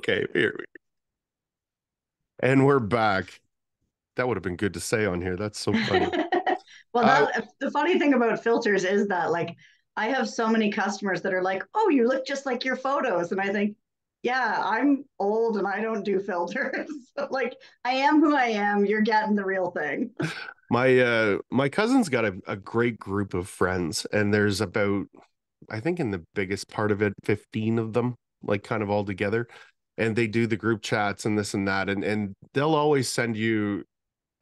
Okay, and we're back. That would have been good to say on here. That's so funny. Well, Uh, that the funny thing about filters is that like I have so many customers that are like, "Oh, you look just like your photos," and I think, "Yeah, I'm old and I don't do filters. So, like I am who I am. You're getting the real thing." my cousin's got a great group of friends, and there's about, I think in the biggest part of it, 15 of them, like kind of all together. And they do the group chats and this and that. And they'll always send you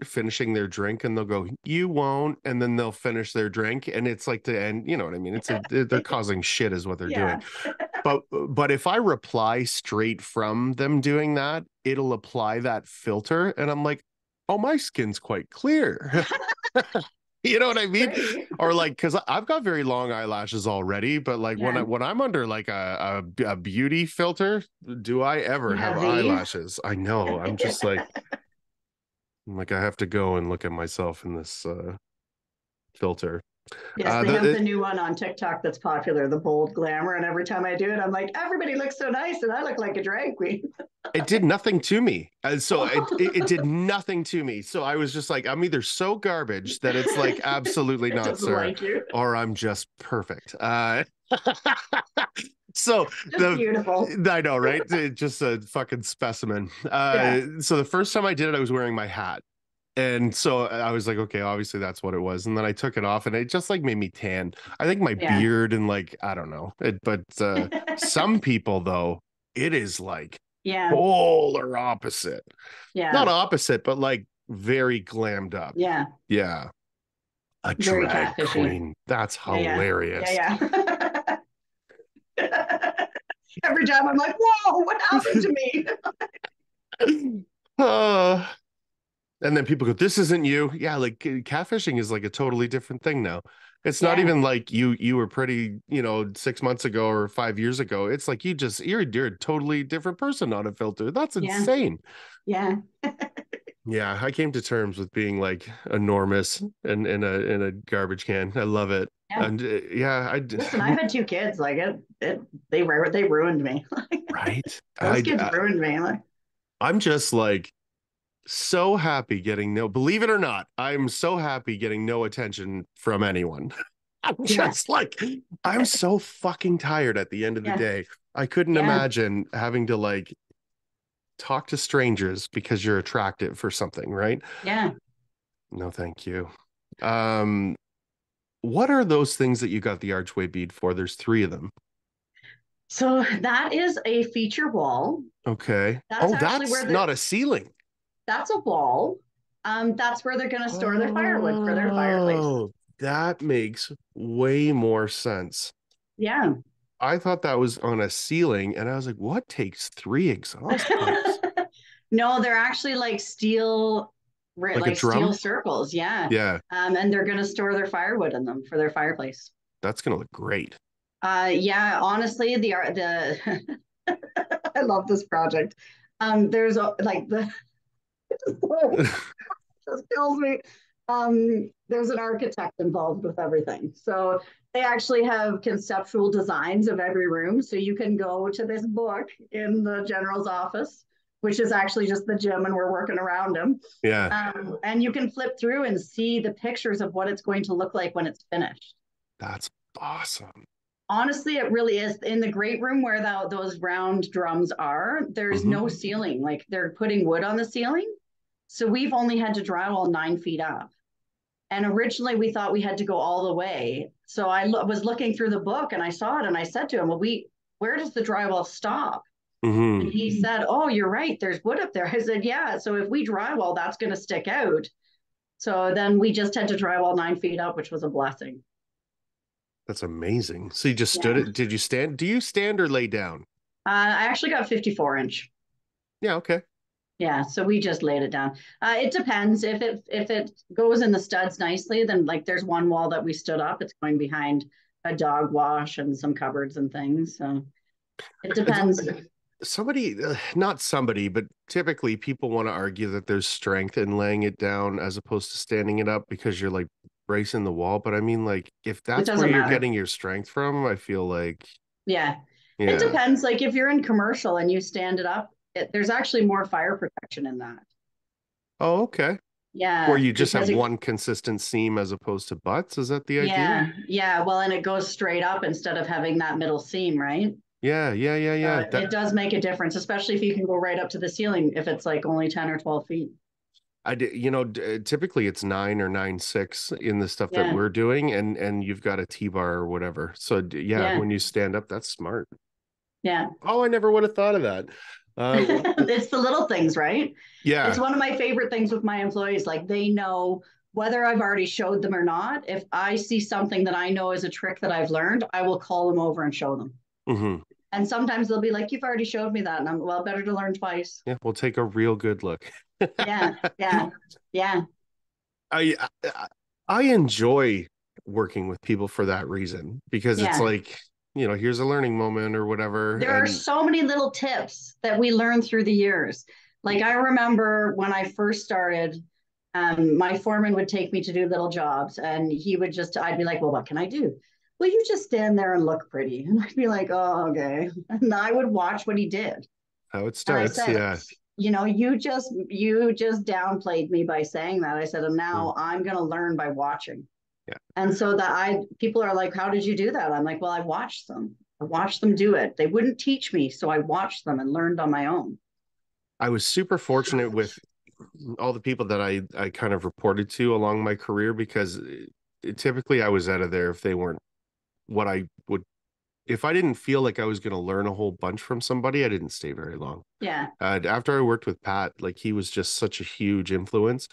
finishing their drink and they'll go, you won't, and then they'll finish their drink. And it's like the end, you know what I mean? They're causing shit is what they're doing. Yeah. But if I reply straight from them doing that, it'll apply that filter. And I'm like, oh, my skin's quite clear. You know what I mean? Pretty. Or like, because I've got very long eyelashes already, but like when Yeah. I'm under like a beauty filter, do I ever You have have these? eyelashes? I know. I'm just like, I have to go and look at myself in this filter. Yes, Uh, they the, have the it, new one on TikTok that's popular, the bold glamour. And every time I do it, I'm like, everybody looks so nice, and I look like a drag queen. it did nothing to me. And so it did Oh. nothing to me. So I was just like, I'm either so garbage that it's like, absolutely It not, doesn't sir, like you. or I'm just perfect. So Just the beautiful. I know, right? Just a fucking specimen. Yeah. So the first time I did it, I was wearing my hat. And so I was like, okay, obviously that's what it was. And then I took it off and it just like made me tan. I think my Yeah. beard and like, I don't know. But some people though, it is like Yeah. polar opposite. Not Yeah. opposite, but like very glammed up. Yeah. Yeah. A Very drag catfishy. queen. That's Yeah. Yeah. hilarious. Yeah. Yeah. Every time I'm like, whoa, what happened to me? uh, And then people go, this isn't you. Yeah, like catfishing is like a totally different thing now. It's not Yeah. even like you were pretty, 6 months ago or 5 years ago. It's like you're a totally different person on a filter. That's Yeah. insane. Yeah. Yeah, I came to terms with being like enormous and in a garbage can. I love it. Yeah. And yeah, Listen, I've had two kids. Like they ruined me. right. Those kids ruined me. Like, I'm just like so happy getting no, believe it or not, I'm so happy getting no attention from anyone. I'm yeah. just like, I'm so fucking tired at the end of the Yeah. day. I couldn't Yeah. imagine having to like talk to strangers because you're attractive for something, right? Yeah. No, thank you. Um, what are those things that you got the archway bead for? There's three of them. So that is a feature wall. Okay. That's Oh, actually where that's not the a ceiling. that's a wall. That's where they're going to store their firewood for their fireplace. Oh, that makes way more sense. Yeah. I thought that was on a ceiling, and I was like, what takes three exhaust pipes? No, they're actually like steel, Like a like steel drum? circles. Yeah. Yeah, And they're going to store their firewood in them for their fireplace. that's gonna look great. Yeah, honestly, the I love this project. There's like the just kills me. There's an architect involved with everything. So they actually have conceptual designs of every room. So you can go to this book in the general's office, which is actually just the gym, and we're working around him. Yeah, And you can flip through and see the pictures of what it's going to look like when it's finished. that's awesome. Honestly, it really is. In the great room where those round drums are, there's no Hmm. ceiling. Like they're putting wood on the ceiling. So we've only had to drywall 9 feet up. And originally we thought we had to go all the way. So was looking through the book and I saw it and I said to him, well, where does the drywall stop? And Hmm. he said, oh, you're right. There's wood up there. I said, yeah. So if we drywall, that's going to stick out. So then we just had to drywall 9 feet up, which was a blessing. That's amazing. So you just stood Yeah. it. Did you stand? Do you stand or lay down? I actually got 54 inch. Yeah, okay. Yeah, so we just laid it down. It depends if it goes in the studs nicely, then like there's one wall that we stood up. It's going behind a dog wash and some cupboards and things. So it depends. Somebody, not somebody, but typically people want to argue that there's strength in laying it down as opposed to standing it up because you're like bracing the wall. But I mean, like, if It that's where doesn't you're matter. getting your strength from, I feel like, Yeah, it yeah. depends. Like if you're in commercial and you stand it up, there's actually more fire protection in that. Oh, okay. Where Yeah, you just because have one consistent seam as opposed to butts. Is that the idea? yeah. Well, and it goes straight up instead of having that middle seam, right? Yeah, yeah, yeah, yeah. That It does make a difference, especially if you can go right up to the ceiling if it's like only 10 or 12 feet. I did, typically it's 9 or 9.6 in the stuff that Yeah, we're doing, and you've got a T-bar or whatever. So yeah, yeah, when you stand up, that's smart. yeah. Oh, I never would have thought of that. It's the little things, right? It's Yeah. one of my favorite things with my employees. Like they know whether I've already showed them or not. If I see something that I know is a trick that I've learned, I will call them over and show them. Hmm. And sometimes they'll be like, "You've already showed me that," and I'm well, better to learn twice. Yeah, we'll take a real good look. Yeah, yeah, yeah, I, I I enjoy working with people for that reason because it's yeah. like, here's a learning moment or whatever. There are And so many little tips that we learn through the years. Like I remember when I first started, my foreman would take me to do little jobs, and I'd be like, "Well, what can I do?" "Well, you just stand there and look pretty." And I'd be like, "Oh, okay." And I would watch what he did. how it And I starts, said, yeah. you just downplayed me by saying that. I said, and Mm, now I'm going to learn by watching. yeah. And so people are like, "How did you do that?" I'm like, "Well, I watched them. I watched them do it. They wouldn't teach me, so I watched them and learned on my own." I was super fortunate with all the people that I kind of reported to along my career because typically I was out of there if they weren't what I would if I didn't feel like I was going to learn a whole bunch from somebody, I didn't stay very long. Yeah, After I worked with Pat, like he was just such a huge influence.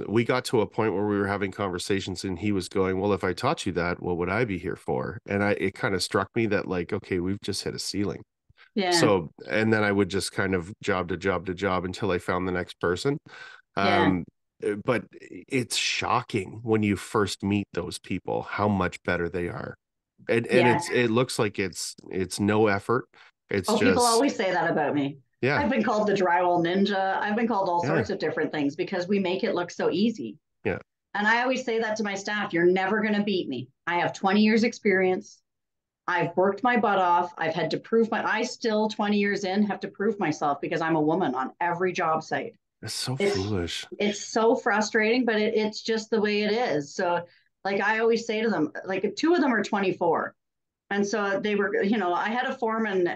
We got to a point where we were having conversations and he was going, well, if I taught you that, what would I be here for? And it kind of struck me that like, okay, we've just hit a ceiling. yeah, So, and then I would just kind of job to job to job until I found the next person. yeah, Um, but it's shocking when you first meet those people, how much better they are. And yeah. it looks like it's no effort. It's Oh, people just, always say that about me. yeah, I've been called the drywall ninja. I've been called all yeah, sorts of different things because we make it look so easy. yeah. And I always say that to my staff, "You're never going to beat me. I have 20 years experience. I've worked my butt off. I've had to I still 20 years in have to prove myself because I'm a woman on every job site. It's so It's foolish. it's so frustrating, but it's just the way it is. So like I always say to them, like two of them are 24. And so they were, I had a foreman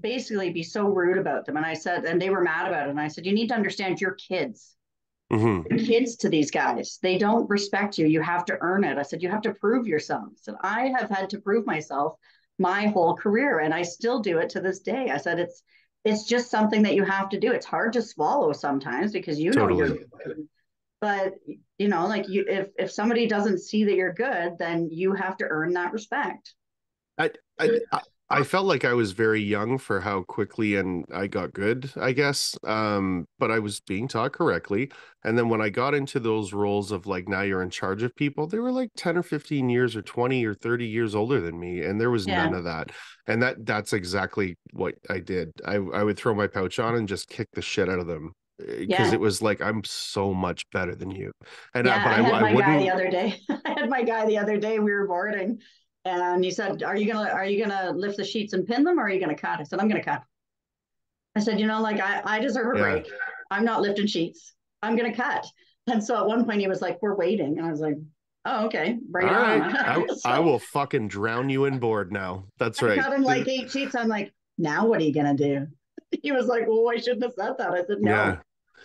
basically be so rude about them. And I said, and they were mad about it. And I said, "You need to understand you're kids. Hmm. You're kids to these guys. They don't respect you. You have to earn it." I said, "You have to prove yourself." I said, "I have had to prove myself my whole career, and I still do it to this day." I said, it's just something that you have to do. It's hard to swallow sometimes because you're Totally. good. But like if somebody doesn't see that you're good, then you have to earn that respect. I, I felt like I was very young for how quickly and I got good, I guess. But I was being taught correctly. And then when I got into those roles of like now you're in charge of people, they were like 10 or 15 years or 20 or 30 years older than me. And there was none Yeah, of that. And that's exactly what I did. I would throw my pouch on and just kick the shit out of them because yeah. it was like I'm so much better than you. And Yeah, but I had I my guy the wouldn't. other day. I had my guy the other day. We were boarding, and he said, "Are you gonna lift the sheets and pin them, or are you gonna cut?" I said, "I'm gonna cut." I said, like I deserve a Yeah. break. I'm not lifting sheets. I'm gonna cut." And so at one point he was like, "We're waiting," and I was like, "Oh, okay, bring All it right. on." I So will fucking drown you in board now. That's I right. cut him like 8 sheets. I'm like, "Now what are you gonna do?" He was like, "Oh, I shouldn't have said that." I said, "No." Yeah.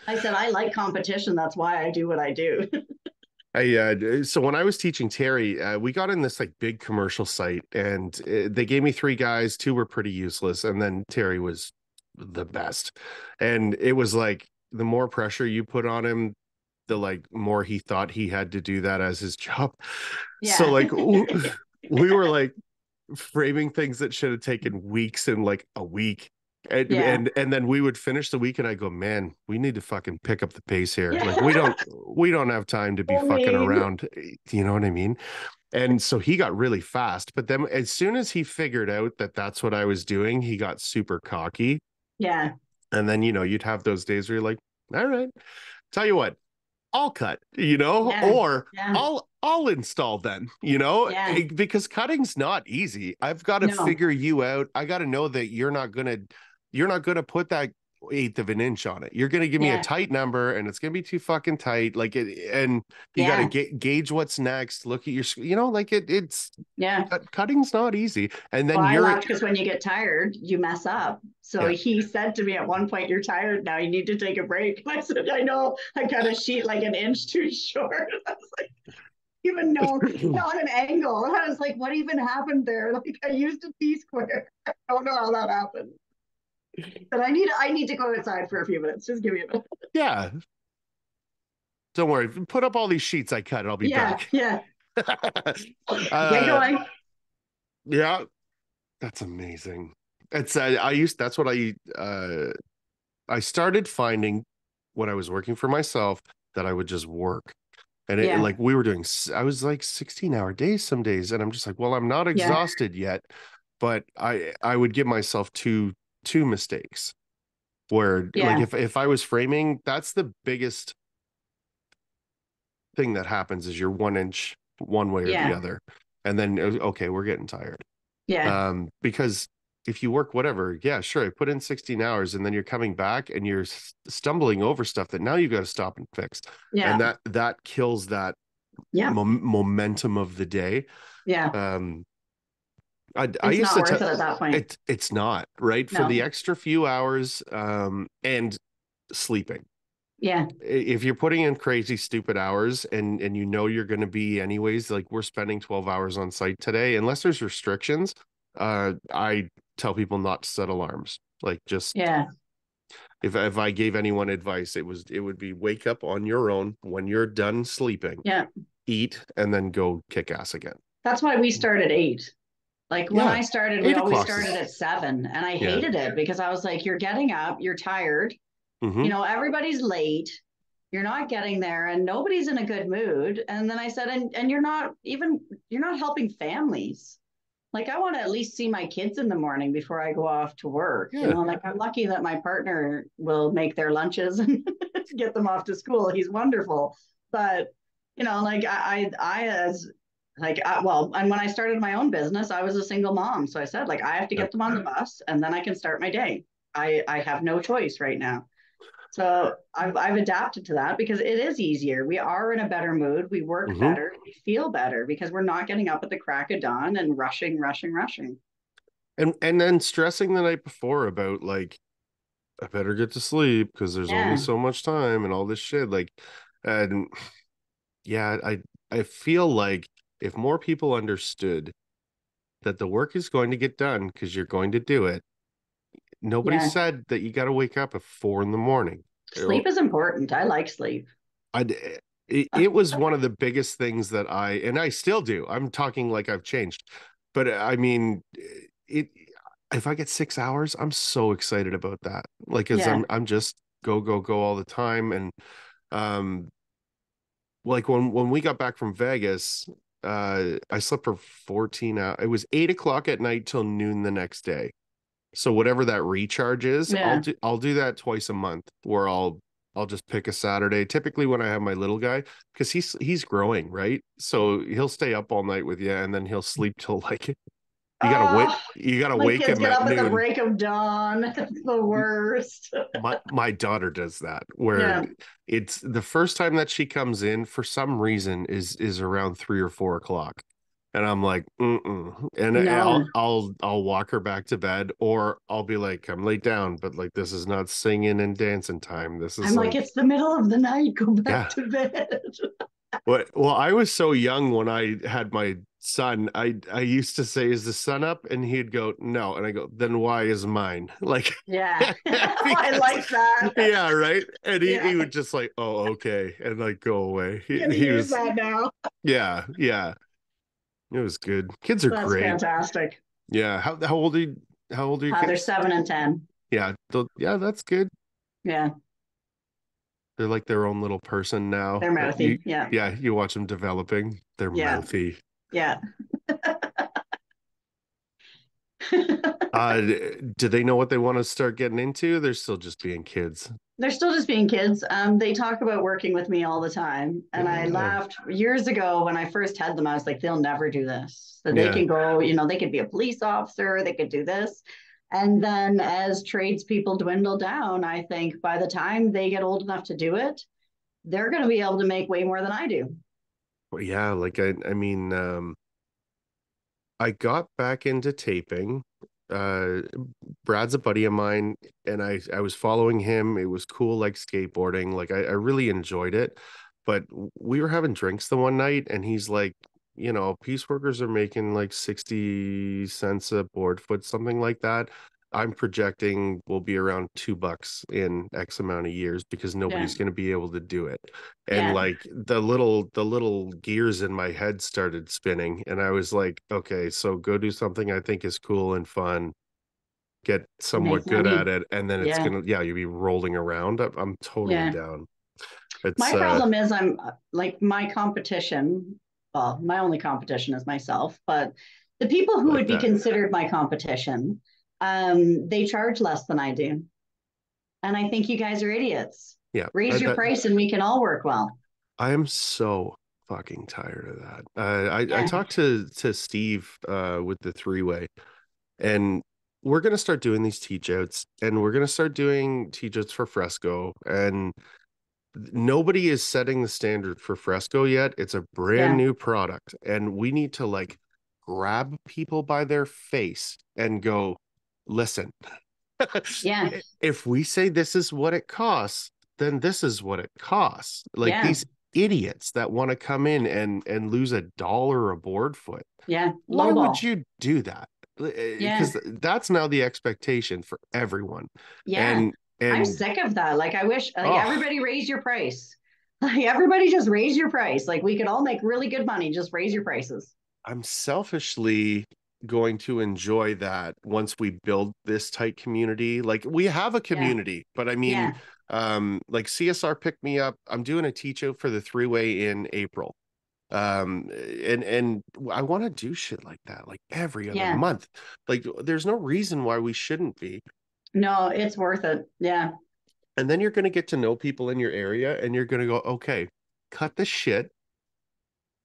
I said, "I like competition. That's why I do what I do." So when I was teaching Terry, we got in this like big commercial site and they gave me three guys, two were pretty useless, and then Terry was the best. And it was like the more pressure you put on him, the like more he thought he had to do that as his job. So Yeah, like we were like framing things that should have taken weeks in like a week. And, yeah, and then we would finish the week and I go, man, we need to fucking pick up the pace here. Like we yeah. don't we don't have time to be I fucking mean, around. You know what I mean? And so he got really fast. But then as soon as he figured out that that's what I was doing, he got super cocky. yeah, And then, you'd have those days where you're like, all right, tell you what, I'll cut, yeah, or yeah, I'll install then, yeah. because cutting's not easy. I've got to No, figure you out. I got to know that you're not gonna put that eighth of an inch on it. You're going to give me a Yeah. tight number and it's going to be too fucking tight. Like it, and you got to Yeah. gauge what's next. Look at your, you know, like it's Yeah. cutting's not easy. And Well, then I you're, laughed because when you get tired, you mess up. So yeah, he said to me at one point, "You're tired now. You need to take a break." I said, "I know. I cut a sheet like an inch too short." I was like, even know on an angle. I was like, "What even happened there?" Like I used a T-square. I don't know how that happened. But I need to go outside for a few minutes. Just give me a minute. yeah, don't worry. Put up all these sheets I cut. I'll be Yeah, back. yeah. Get uh, going. yeah, that's amazing. It's that's what I started finding when I was working for myself that I would just work. And it Yeah, like we were doing, I was like 16-hour days some days. And I'm just like, well, I'm not yeah, exhausted yet, but I would give myself two mistakes where like yeah, if I was framing, that's the biggest thing that happens is you're 1 inch one way or the yeah, other. And then, okay, we're getting tired. yeah, Because if you work whatever, yeah, sure, I put in 16 hours and then you're coming back and you're stumbling over stuff that now you've got to stop and fix. yeah, And that kills that yeah, momentum of the day. yeah. Um, I It's used not to worth tell it at that point. it's not right for the No. extra few hours and sleeping. Yeah, If you're putting in crazy stupid hours and you know you're going to be anyways, like we're spending 12 hours on site today, unless there's restrictions, I tell people not to set alarms. Like just yeah, if I gave anyone advice, it would be wake up on your own when you're done sleeping, yeah. eat, and then go kick ass again. That's why we start at 8. Like when Yeah. I started, we 8 always o'clock started is at 7, and I yeah. hated it because I was like, "You're getting up, you're tired, Mm-hmm. everybody's late, you're not getting there, and nobody's in a good mood." And then I said, "And you're not helping families. Like I want to at least see my kids in the morning before I go off to work. Yeah. Like I'm lucky that my partner will make their lunches and get them off to school. He's wonderful, but like as well, and when I started my own business, I was a single mom, so I said like I have to Yeah. get them on the bus and then I can start my day. I have no choice right now. So I've adapted to that because it is easier. We are in a better mood. We work Mm-hmm. better. We feel better because we're not getting up at the crack of dawn and rushing, rushing, rushing. And then stressing the night before about like I better get to sleep because there's only Yeah, so much time and all this shit. Like, and yeah, I feel like if more people understood that the work is going to get done because you're going to do it, nobody yeah. said that you got to wake up at 4 in the morning. Sleep is important. I like sleep. I it was one of the biggest things that and I still do. I'm talking like I've changed, but I mean, it. If I get 6 hours, I'm so excited about that. Like, as Yeah, I'm just go go go all the time, and um, like when we got back from Vegas, I slept for 14 hours. It was 8 o'clock at night till noon the next day. So whatever that recharge is, yeah. I'll do that twice a month where I'll just pick a Saturday, typically when I have my little guy, because he's growing, right? So he'll stay up all night with you and then he'll sleep till like Oh, you gotta my wake kids him get at up at the noon. break of dawn. It's the worst. My daughter does that where Yeah. it's the first time that she comes in for some reason is around 3 or 4 o'clock. And I'm like, mm-mm. And No. I'll walk her back to bed, or I'll be like, come lay down, but like this is not singing and dancing time. This I'm is like, like, it's the middle of the night. Go back yeah. to bed. Well, I was so young when I had my son. I used to say, "Is the sun up?" And he'd go, "No." And I go, "Then why is mine?" Like Yeah. I because like that. yeah, right. And Yeah. he would just like, "Oh, okay," and like go away. I'm gonna He use was that now. yeah, yeah. It was good. Kids are That's great. fantastic. Yeah. How old are your They're kids? 7 and 10. Yeah. Yeah, that's good. Yeah. They're like their own little person now. They're You mouthy. Yeah. yeah, you watch them developing. They're Yeah. mouthy. Yeah. Uh, do they know what they want to start getting into? They're still just being kids. They're still just being kids. They talk about working with me all the time. And I Yeah. laughed years ago when I first had them. I was like, they'll never do this. So they Yeah. can go, they could be a police officer, they could do this. And then as tradespeople dwindle down, I think by the time they get old enough to do it, they're going to be able to make way more than I do. Well, yeah, like I mean, I got back into taping. Uh, Brad's a buddy of mine, and I was following him. It was cool, like skateboarding. Like I really enjoyed it. But we were having drinks the one night, and he's like, piece workers are making like 60 cents a board foot, something like that. I'm projecting will be around $2 in X amount of years because Yeah. nobody's going to be able to do it. And Yeah. like the little gears in my head started spinning, and I was like, okay, so go do something I think is cool and fun, get somewhat Make good at money. it, and then it's Yeah. gonna, yeah, you'll be rolling around. I'm totally Yeah. down. It's My problem is I'm like my competition, well, my only competition is myself, but the people who like would be that. considered my competition, they charge less than I do. And I think you guys are idiots. Yeah, Raise your that price and we can all work well. I am so fucking tired of that. I Yeah. talked to Steve with the three-way, and we're gonna start doing these teach outs, and we're gonna start doing teach outs for Fresco, and nobody is setting the standard for Fresco yet. It's a brand Yeah. new product, and we need to like grab people by their face and go, listen, Yeah. if we say this is what it costs, then this is what it costs. Like Yeah. these idiots that want to come in and lose $1 a board foot. Yeah. Why Low would ball. you do that? Yeah. Because that's now the expectation for everyone. Yeah. And I'm and sick of that. Like I wish like oh, everybody raise your price. Like everybody just raise your price. Like we could all make really good money. Just raise your prices. I'm selfishly going to enjoy that once we build this tight community. Like we have a Yeah. community, but I mean, Yeah. like CSR picked me up. I'm doing a teach out for the three-way in April. And I want to do shit like that, like every other Yeah. month. Like there's no reason why we shouldn't be. No, it's worth it. Yeah. And then you're going to get to know people in your area, and you're going to go, okay, cut the shit.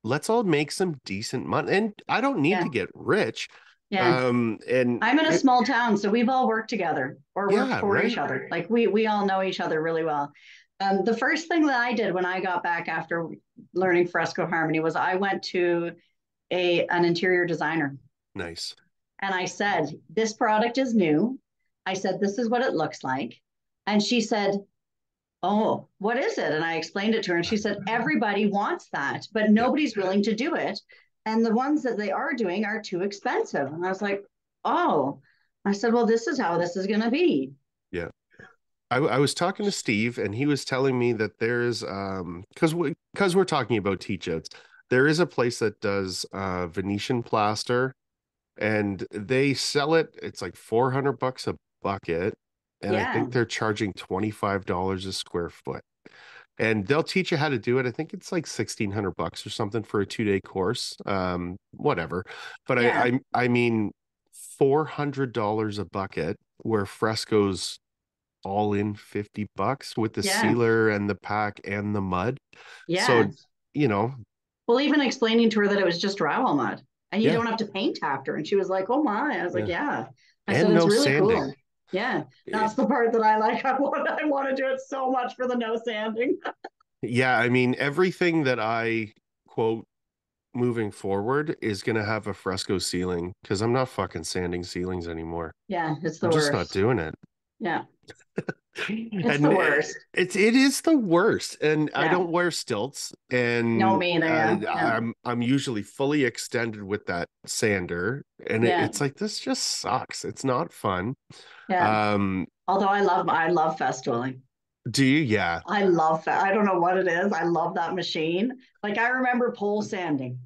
Let's all make some decent money. And I don't need Yeah. to get rich. Yeah. And I'm in a it, small town, so we've all worked together or worked yeah, for each right. other. Like we all know each other really well. The first thing that I did when I got back after learning fresco harmony was I went to a an interior designer Nice. and I said, "This product is new." I said, "This is what it looks like," and she said, "Oh, what is it?" And I explained it to her, and she said, "Everybody wants that, but Yeah. nobody's willing to do it. And the ones that they are doing are too expensive." And I was like, "Oh," I said, "Well, this is how this is going to be." Yeah. I was talking to Steve, and he was telling me that there's because we're talking about teach outs, there is a place that does Venetian plaster, and they sell it. It's like $400 a bucket, and I Yeah. think they're charging $25 a square foot. And they'll teach you how to do it. I think it's like $1,600 or something for a 2-day course. Whatever. But Yeah. I mean, $400 a bucket where Fresco's all in $50 with the Yeah. sealer and the pack and the mud. So, Yeah. you know, Well, even explaining to her that it was just drywall mud and you yeah, don't have to paint after. And she was like, "Oh my." I was like, yeah. "Yeah." I said, And "It's no really sanding. cool." Yeah. It- That's the part that I like. I want to do it so much for the no sanding. yeah, I mean, everything that I quote moving forward is going to have a fresco ceiling because I'm not fucking sanding ceilings anymore. Yeah. It's I'm the just not worst. doing it. Yeah. It's And the worst. it is the worst. And I Yeah. don't wear stilts, No, and me either. Yeah. Yeah. I'm usually fully extended with that sander, and Yeah. it's like this just sucks. It's not fun. Yeah. Um, Although I love festoling. do you? Yeah. I love that. I don't know what it is. I love that machine. Like I remember pole sanding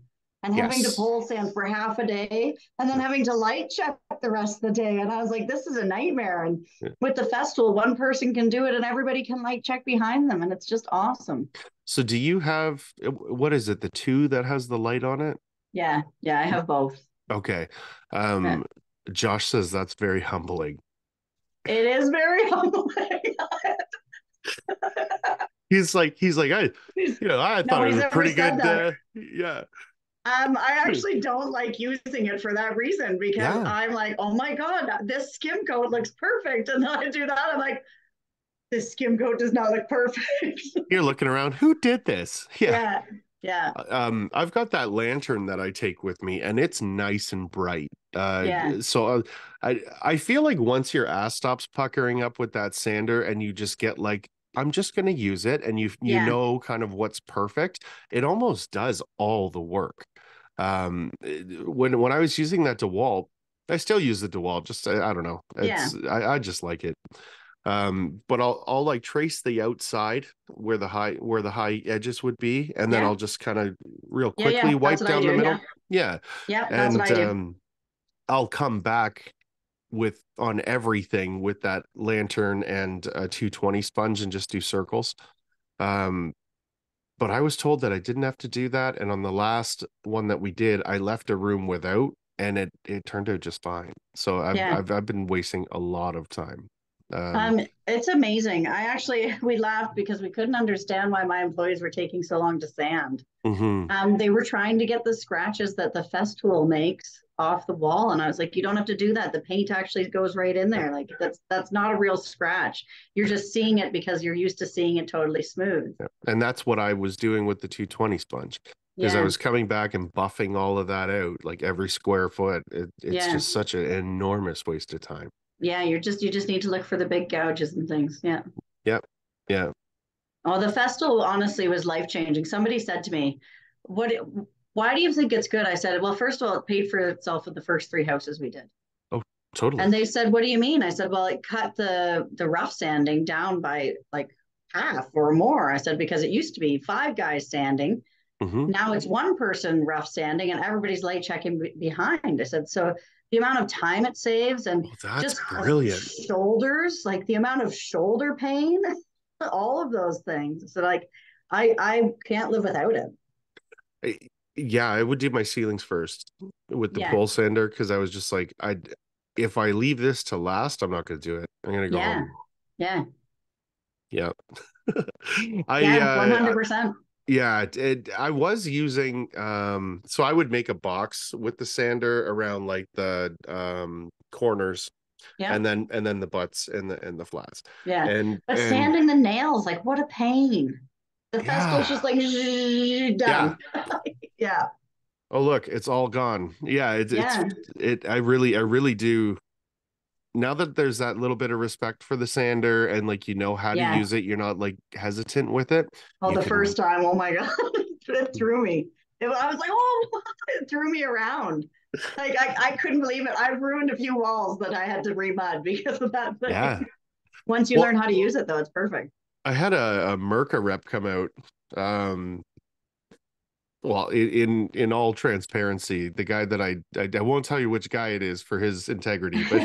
and having to Yes. pole sand for half a day and then having to light check the rest of the day. And I was like, this is a nightmare. And Yeah. with the festival, one person can do it and everybody can light check behind them. And it's just awesome. So do you have what is it? The two that has the light on it? Yeah. Yeah. I have both. Okay. Yeah. Um, Josh says that's very humbling. It is very humbling. He's like, I Nobody's thought it was ever pretty said good. that. Yeah. I actually don't like using it for that reason because Yeah. I'm like, oh my God, this skim coat looks perfect. And then I do that. I'm like, this skim coat does not look perfect. You're looking around, who did this? Yeah. Yeah. Yeah. I've got that lantern that I take with me, and it's nice and bright. Yeah. I feel like once your ass stops puckering up with that sander, and you just get like, I'm just gonna use it, and you Yeah. know kind of what's perfect. It almost does all the work. When I was using that DeWalt, I still use the DeWalt. Just I don't know. Yeah. I just like it. But I'll like trace the outside where the high edges would be, and then Yeah. I'll just kind of real Yeah. Yeah. quickly That's wipe what I down the do. Yeah. middle. Yeah. Yeah. That's what And I do. I'll come back with on everything with that lantern and a 220 sponge and just do circles. Um, but I was told that I didn't have to do that, and on the last one that we did, I left a room without, and it turned out just fine. So Yeah. I've been wasting a lot of time. Um, It's amazing. We laughed because we couldn't understand why my employees were taking so long to sand. mhm. They were trying to get the scratches that the Festool makes off the wall, and I was like, "You don't have to do that. The paint actually goes right in there. Like that's not a real scratch. You're just seeing it because you're used to seeing it totally smooth." Yeah. And that's what I was doing with the 220 sponge because I Yeah, was coming back and buffing all of that out, like every square foot. It's yeah, just such an enormous waste of time. yeah. You just need to look for the big gouges and things. Yeah. Yep. Yeah. Oh, the Festool honestly was life changing. Somebody said to me, "What? Why do you think it's good?" I said, "Well, first of all, it paid for itself with the first three houses we did." Oh, totally. And they said, "What do you mean?" I said, "Well, it cut the rough sanding down by like half or more." I said, "Because it used to be five guys sanding. Hmm. Now it's one person rough sanding and everybody's light checking behind." I said, "So the amount of time it saves and Oh, that's just brilliant. shoulders, like the amount of shoulder pain, all of those things." So like I can't live without it. I- yeah, I would do my ceilings first with the Yeah. pole sander because I was just like, if I leave this to last, I'm not going to do it. I'm going to go Yeah. home. Yeah. Yeah. I Yeah. 100%. Yeah, I was using so I would make a box with the sander around like the corners Yeah. and then the butts and the flats. Yeah. But And sanding the nails, like what a pain. The Festool's just yeah. like Yeah. done. Yeah. Oh look, it's all gone. Yeah, Yeah. I really do now that there's that little bit of respect for the sander and like you know how to Yeah. use it, you're not like hesitant with it. Oh, You the can first time, oh my God, it threw me. I was like, oh, it threw me around. Like I couldn't believe it. I've ruined a few walls that I had to remud because of that thing. yeah. Once you learn Well, how to use it, though, it's perfect. I had a Merca rep come out. Um, well, in all transparency, the guy that I won't tell you which guy it is for his integrity, but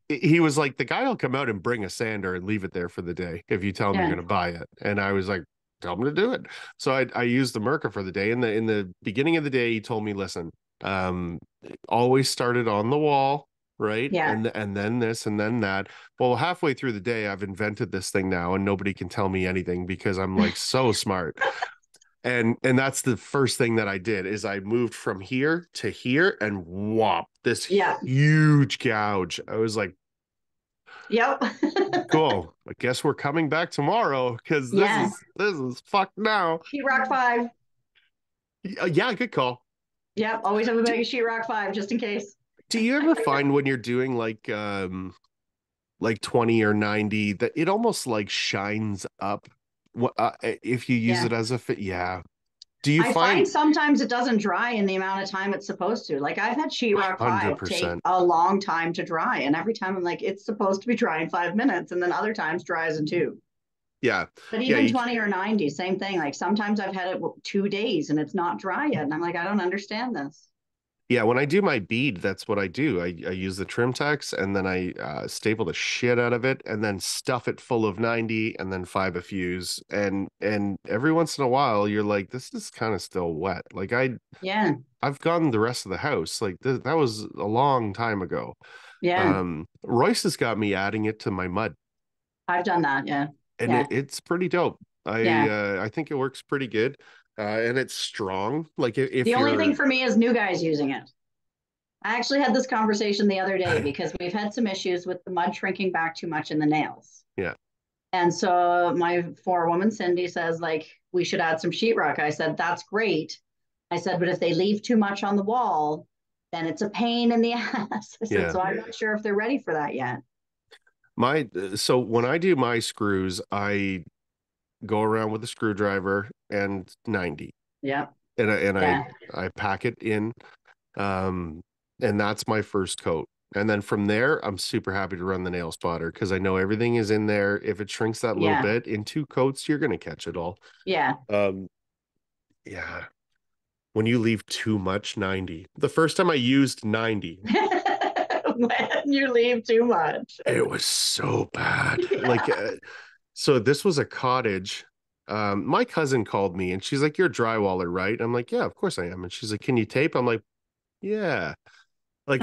he was like the guy will come out and bring a sander and leave it there for the day if you tell him you're Yeah. going to buy it. And I was like, tell him to do it. So I used the Merca for the day. In the beginning of the day, he told me, listen, um, always started on the wall, right? Yeah. And then this and then that. Well, halfway through the day, I've invented this thing now, and nobody can tell me anything because I'm like so smart. And that's the first thing that I did is I moved from here to here and whop this Yeah. huge gouge. I was like, Yep. cool. I guess we're coming back tomorrow because Yeah. this is fucked now. Sheetrock 5. Yeah, good call. Yep. Always have a Do, bag of sheetrock 5 just in case. do you ever find when you're doing like 20 or 90 that it almost like shines up if you use Yeah. it as a fit? Yeah. Do you I find find sometimes it doesn't dry in the amount of time it's supposed to. Like I've had sheetrock 5 take 100%? a long time to dry, and every time I'm like, it's supposed to be dry in 5 minutes, and then other times dries in two. Yeah. But Yeah, even 20 or 90, same thing. Like sometimes I've had it 2 days and it's not dry yet, and I'm like, I don't understand this. yeah, when I do my bead, that's what I do. I use the trim tex and then I staple the shit out of it and then stuff it full of 90 and then five a fuse. And every once in a while you're like, this is kind of still wet. Like Yeah, I've gone the rest of the house. Like that was a long time ago. yeah, Royce has got me adding it to my mud I've done that. Yeah, and yeah, it's pretty dope. yeah, I think it works pretty good. And it's strong. Like if The only thing you're, for me is new guys using it. I actually had this conversation the other day because we've had some issues with the mud shrinking back too much in the nails. yeah, And so my forewoman, Cindy, says, like, we should add some sheetrock. I said, that's great. I said, but if they leave too much on the wall, then it's a pain in the ass. I said, yeah. so I'm not sure if they're ready for that yet. So when I do my screws, I go around with a screwdriver and 90, Yeah. and Yeah. I pack it in, um, and that's my first coat. And then from there, I'm super happy to run the nail spotter because I know everything is in there. If it shrinks that little Yeah. bit in two coats, you're gonna catch it all. Yeah. Um, yeah. When you leave too much, 90. The first time I used 90, When you leave too much. it was so bad. Like, Yeah. so this was a cottage. My cousin called me and she's like, "You're a drywaller, right?" I'm like, "Yeah, of course I am." And she's like, "Can you tape?" I'm like, "Yeah." Like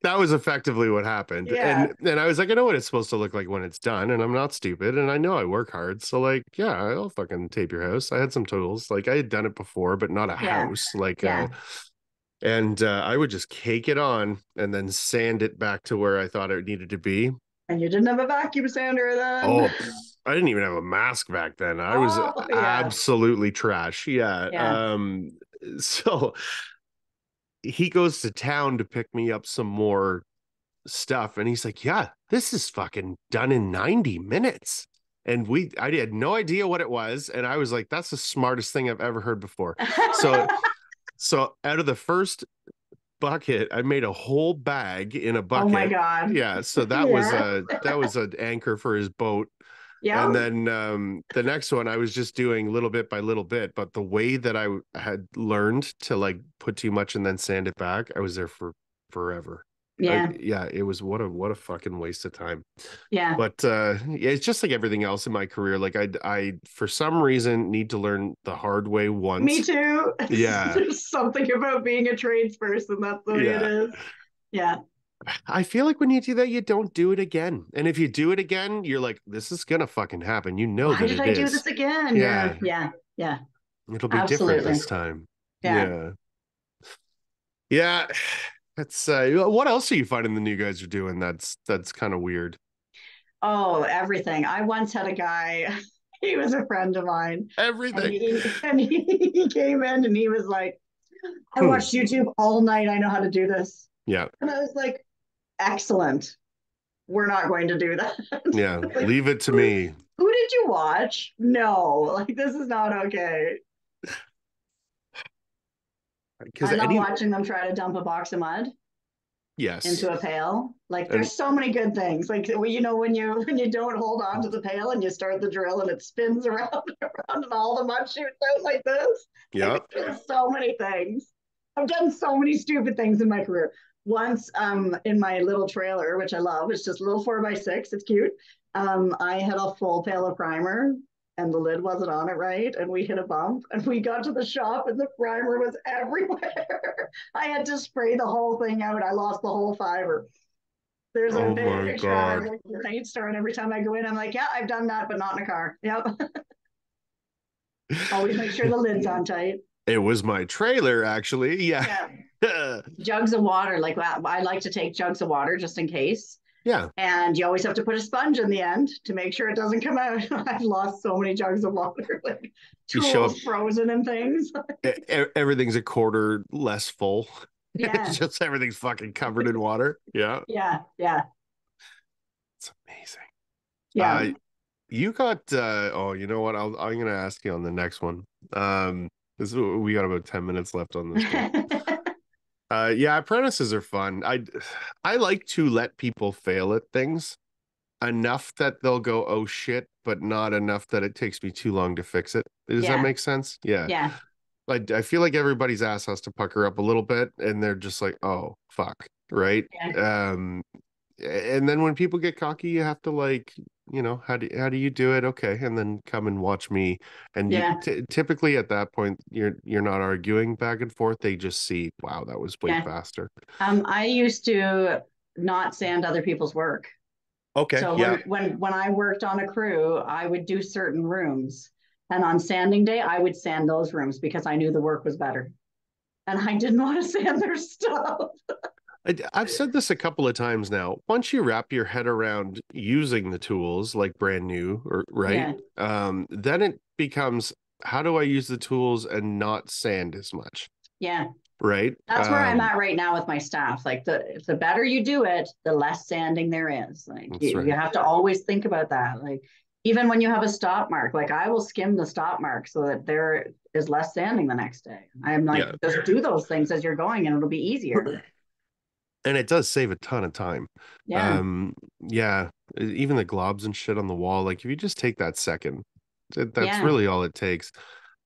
that was effectively what happened. Yeah. And I was like, I know what it's supposed to look like when it's done, and I'm not stupid, and I know I work hard. So like, yeah, I'll fucking tape your house. I had some tools. Like I had done it before, but not a Yeah. house. Like Yeah. and I would just cake it on and then sand it back to where I thought it needed to be. And you didn't have a vacuum sander then? Oh, I didn't even have a mask back then. I was Oh, yeah. absolutely trash. Yeah. Yeah. So he goes to town to pick me up some more stuff, and he's like, "Yeah, this is fucking done in 90 minutes." And I had no idea what it was, and I was like, "That's the smartest thing I've ever heard before." So so out of the first bucket, I made a whole bag in a Oh my bucket. God. Yeah, so Yeah. that was an anchor for his boat. And Yeah. then the next one I was just doing little bit by little bit, but the way that I had learned to like put too much and then sand it back, I was there for forever. Yeah. Yeah, it was what a fucking waste of time. Yeah. But yeah, it's just like everything else in my career. Like I for some reason need to learn the hard way Me once. too. Yeah. There's something about being a tradesperson. That's the way it Yeah. is. Yeah. I feel like when you do that, you don't do it again. And if you do it again, you're like, this is gonna fucking happen. You know Why that did it I do is. this again? Yeah. Yeah. Yeah. Yeah. It'll be different Absolutely. this time. Yeah. Yeah. Yeah. That's what else are you finding the new guys are doing that's kind of weird? Oh, everything. I once had a guy, he was a friend of mine, and Everything. he came in and he was like, I Hmm. watched YouTube all night. I know how to do this. Yeah. And I was like, excellent. We're not going to do that. Yeah. Like, Leave it to who, me. who did you watch? No, like this is not okay. Because I'm not any watching them try to dump a box of mud yes. into a pail. Like And there's so many good things. Like you know when you don't hold on to the pail and you start the drill and it spins around and around and all the mud shoots out like this. yeah. Like there's so many things. I've done so many stupid things in my career. Once in my little trailer, which I love, it's just a little 4x6, it's cute. I had a full pail of primer and the lid wasn't on it right, and we hit a bump and we got to the shop and the primer was everywhere. I had to spray the whole thing out. I lost the whole fiber. There's a Oh big my picture on God. the paint store, and every time I go in, I'm like, yeah, I've done that, but not in a car. Yep. Always make sure the lid's on tight. It was my trailer, actually. Yeah. Yeah. Jugs of water, like I like to take jugs of water just in case. Yeah. And you always have to put a sponge in the end to make sure it doesn't come out. I've lost so many jugs of water, like You show tools up, frozen and things. everything's a quarter less full. It's Yeah. just everything's fucking covered in water. Yeah. Yeah. Yeah. It's amazing. Yeah. Uh you got oh, you know what? I'm gonna ask you on the next one. We got about 10 minutes left on this one. Yeah, apprentices are fun. I like to let people fail at things enough that they'll go, "Oh shit," but not enough that it takes me too long to fix it. Does that Yeah. make sense? Yeah. Yeah. I feel like everybody's ass has to pucker up a little bit and they're just like, "Oh, fuck." Right? Yeah. And then when people get cocky, you have to like, how do you do it? Okay, and then come and watch me. And Yeah. typically at that point, you're not arguing back and forth. They just see, wow, that was way Yeah. faster. I used to not sand other people's work. Okay, So yeah, when I worked on a crew, I would do certain rooms, And on sanding day, I would sand those rooms because I knew the work was better. And I didn't want to sand their stuff. I've said this a couple of times now. Once you wrap your head around using the tools like brand new, or right, Yeah. then it becomes, how do I use the tools and not sand as much? Yeah. Right. That's where I'm at right now with my staff. Like the better you do it, the less sanding there is. Like That's you right. have to always think about that. Like even when you have a stop mark, like I will skim the stop mark so that there is less sanding the next day. I'm like, Yeah. just do those things as you're going and it'll be easier. And it does save a ton of time. Yeah. Um, yeah, even the globs and shit on the wall, like if you just take that second, that's Yeah. really all it takes.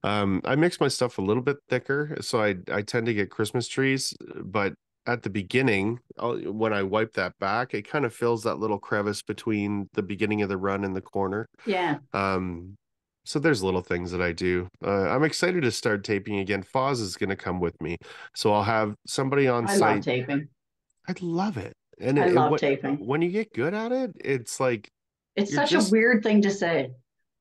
I mix my stuff a little bit thicker, so I tend to get Christmas trees, but at the beginning, when I wipe that back, it kind of fills that little crevice between the beginning of the run and the corner. Yeah. Um, so there's little things that I do. I'm excited to start taping again. Foz is going to come with me, so I'll have somebody on I love site. taping. I'd love it. And I it love what taping. when you get good at it, it's like It's you're such a just weird thing to say.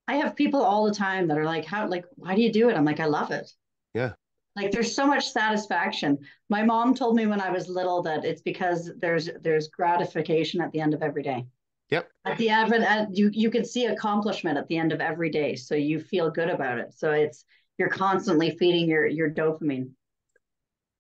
I have people all the time that are like, how, like, why do you do it? I'm like, I love it. yeah. Like there's so much satisfaction. My mom told me when I was little that it's because there's gratification at the end of every day. Yep. At the end, you can see accomplishment at the end of every day, so you feel good about it. So it's you're constantly feeding your dopamine.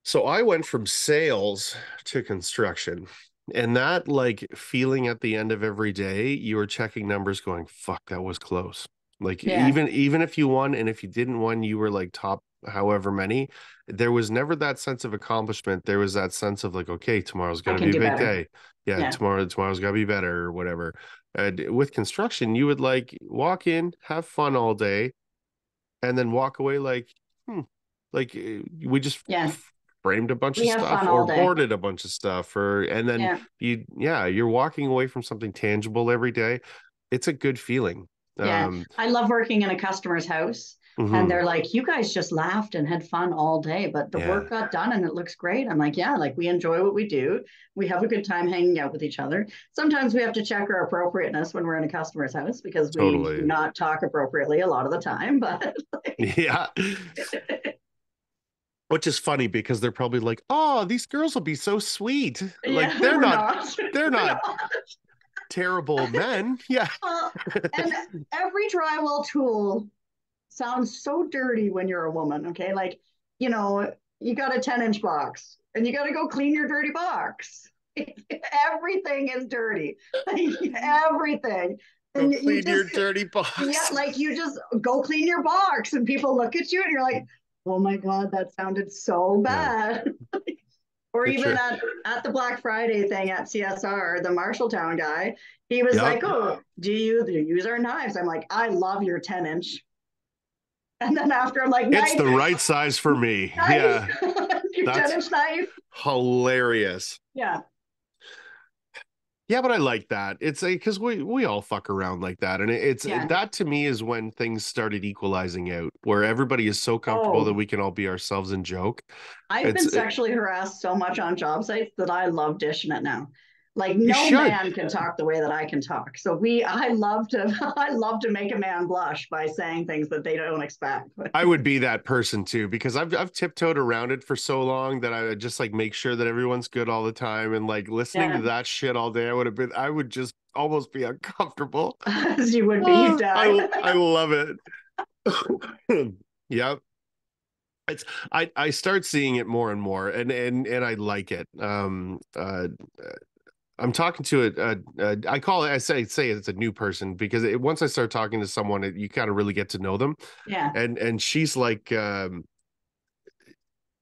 So I went from sales to construction. And that like feeling at the end of every day, you were checking numbers going, fuck, that was close. Like Yeah, even if you won and if you didn't win, you were like top however many. There was never that sense of accomplishment. There was that sense of like, okay, tomorrow's I gonna can be a do big better. day. Yeah, Yeah, tomorrow's gotta be better or whatever. And with construction, you would like walk in, have fun all day, and then walk away like, like we just yeah. framed a bunch We of have stuff fun or all day. boarded a bunch of stuff or and then Yeah, you're walking away from something tangible every day. It's a good feeling. yeah. um I love working in a customer's house. And mhm, they're like, you guys just laughed and had fun all day, but the yeah, work got done and it looks great. I'm like, yeah, like we enjoy what we do. We have a good time hanging out with each other. Sometimes we have to check our appropriateness when we're in a customer's house because we do totally. not talk appropriately a lot of the time. But Yeah, which is funny because they're probably like, oh, these girls will be so sweet, like yeah, they're we're not not. they're We're not not. terrible men. Yeah. And every drywall tool sounds so dirty when you're a woman. Okay. Like, you know, you got a 10-inch box and you got to go clean your dirty box. Everything is dirty. Like, everything. Go And you clean your just, dirty yeah, box. like you just go clean your box and people look at you and you're like, oh my God, that sounded so Yeah, bad. Or even picture. at the Black Friday thing at CSR, the Marshalltown guy, he was Yep. like, oh, do you use our knives? I'm like, I love your 10-inch. And then after I'm like, It's knife, the right size for me. knife, Yeah, your that's 10-inch knife. hilarious. Yeah. Yeah, but I like that. It's a because we all fuck around like that, and Yeah. that to me is when things started equalizing out, where everybody is so comfortable that Oh, we can all be ourselves and joke. I've It's been sexually harassed so much on job sites that I love dishing it now. Like you no should. man can talk the way that I can talk. So I love to I love to make a man blush by saying things that they don't expect. I would be that person too because I've tiptoed around it for so long that I would just like make sure that everyone's good all the time and like listening to Yeah. that shit all day. I would just almost be uncomfortable. As you would be, you Oh, die. I love it. Yep. It's I start seeing it more and more and I like it. I'm talking to I call it, I say it's a new person because once I start talking to someone, you kind of really get to know them. Yeah. And she's like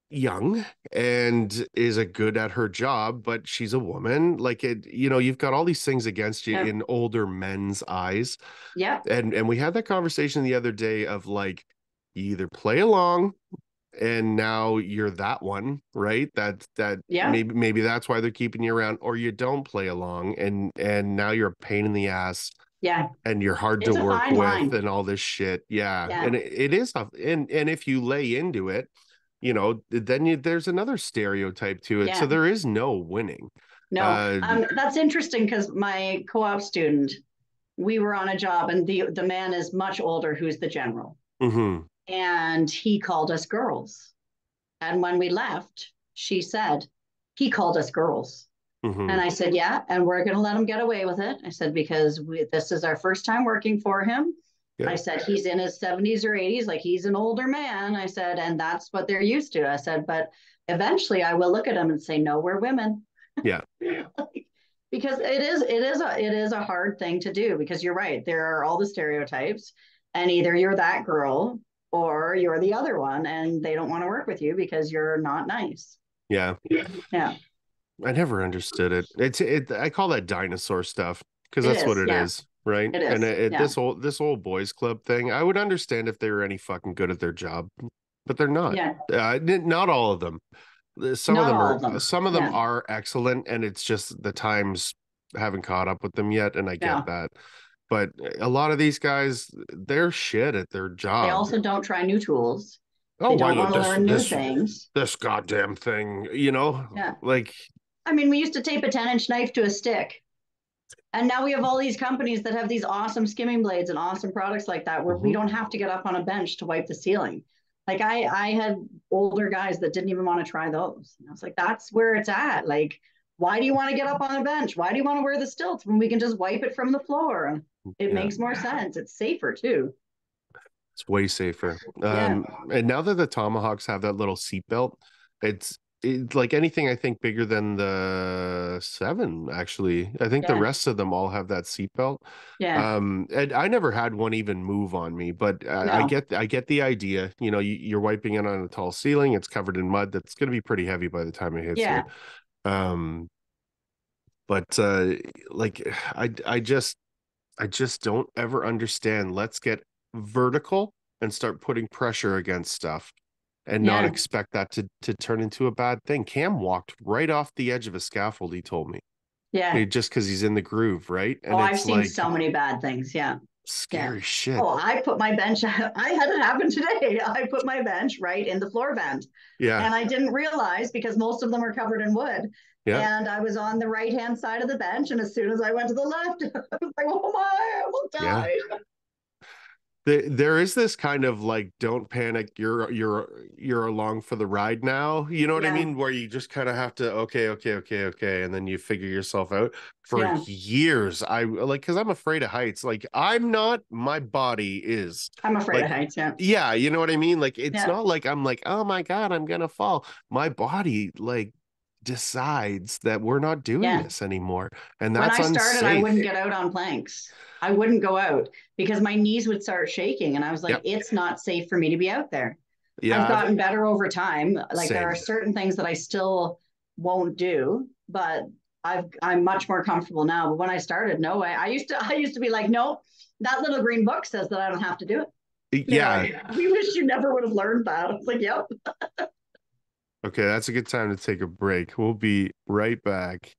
young and is a good at her job, but she's a woman. Like you've got all these things against you Yep. in older men's eyes. Yep. And we had that conversation the other day of like, you either play along and now you're that one, right? That Yep. maybe that's why they're keeping you around, or you don't play along and now you're a pain in the ass Yeah. and you're hard to It's a work fine with line. and all this shit. Yeah. Yeah. And it is tough. And if you lay into it, then there's another stereotype to it. So Yeah. there is no winning. No. Uh That's interesting because my co-op student, we were on a job and the man is much older who's the general. Mm-hmm. And he called us girls. And when we left, she said, he called us girls. Mm-hmm. And I said, yeah, and we're going to let him get away with it. I said, because this is our first time working for him. Yeah. I said, he's in his 70s or 80s, like he's an older man. I said, and that's what they're used to. I said, but eventually I will look at him and say, no, we're women. Yeah. Because it is a hard thing to do, because you're right. There are all the stereotypes, and either you're that girl or you're the other one, and they don't want to work with you because you're not nice. Yeah. Yeah. I never understood it. I call that dinosaur stuff because It that's what is. it Yeah. is, right? It And is. Yeah. this old boys club thing, I would understand if they were any fucking good at their job, but they're not. Yeah. Not all of them. Not all of them. Some of them Yeah. are excellent, and it's just the times haven't caught up with them yet, and I get Yeah. that. But a lot of these guys, they're shit at their They job. also don't try new tools. Oh, They why don't want to this learn new things. this goddamn thing, you know? Yeah. Like, I mean, we used to tape a 10-inch knife to a stick. And now we have all these companies that have these awesome skimming blades and awesome products like that, where we mhm. don't have to get up on a bench to wipe the ceiling. Like I had older guys that didn't even want to try those. And I was like, that's where it's at. Like, why do you want to get up on a bench? Why do you want to wear the stilts when we can just wipe it from the floor? It Yeah. makes more sense. It's safer too. It's way safer. Yeah. And now that the Tomahawks have that little seatbelt, it's like anything I think bigger than the seven, actually. I think the Yeah. rest of them all have that seatbelt. Yeah. And I never had one even move on me, but No. I get the idea. You know, you're wiping it on a tall ceiling, it's covered in mud. That's going to be pretty heavy by the time it hits you. Yeah. Um, but like I just don't ever understand. Let's get vertical and start putting pressure against stuff and not Yeah. expect that to turn into a bad thing. Cam walked right off the edge of a scaffold, he told me. Yeah. Just because he's in the groove, right? Oh, And I've it's seen like so many bad things. Yeah. Yeah. scary shit. Oh, I put my bench, I had it happen today. I put my bench right in the floor vent. Yeah. And I didn't realize, because most of them are covered in wood. Yeah. And I was on the right hand side of the bench. And as soon as I went to the left, I was like, oh my, I will Yeah. die. There is this kind of like, don't panic, you're along for the ride now, you know what I Yeah. mean, where you just kind of have to, okay, and then you figure yourself out. For Yeah. years I like, because I'm afraid of heights. Like, I'm not, my body is I'm afraid of like, heights. Yeah. yeah, you know what I mean, like it's Yeah. not like I'm like, oh my God, I'm gonna fall. My body like decides that we're not doing Yeah. this anymore, and When that's I started, I unsafe. wouldn't get out on planks. I wouldn't go out because my knees would start shaking. And I was like, Yep. it's not safe for me to be out there. I've Yeah, gotten better over time. Like, there are same. certain things that I still won't do, but I'm much more comfortable now. But when I started, no way. I used to be like, no, that little green book says that I don't have to do it. They're Yeah. like, we wish you never would have learned that. I was like, yep. Okay, that's a good time to take a break. We'll be right back.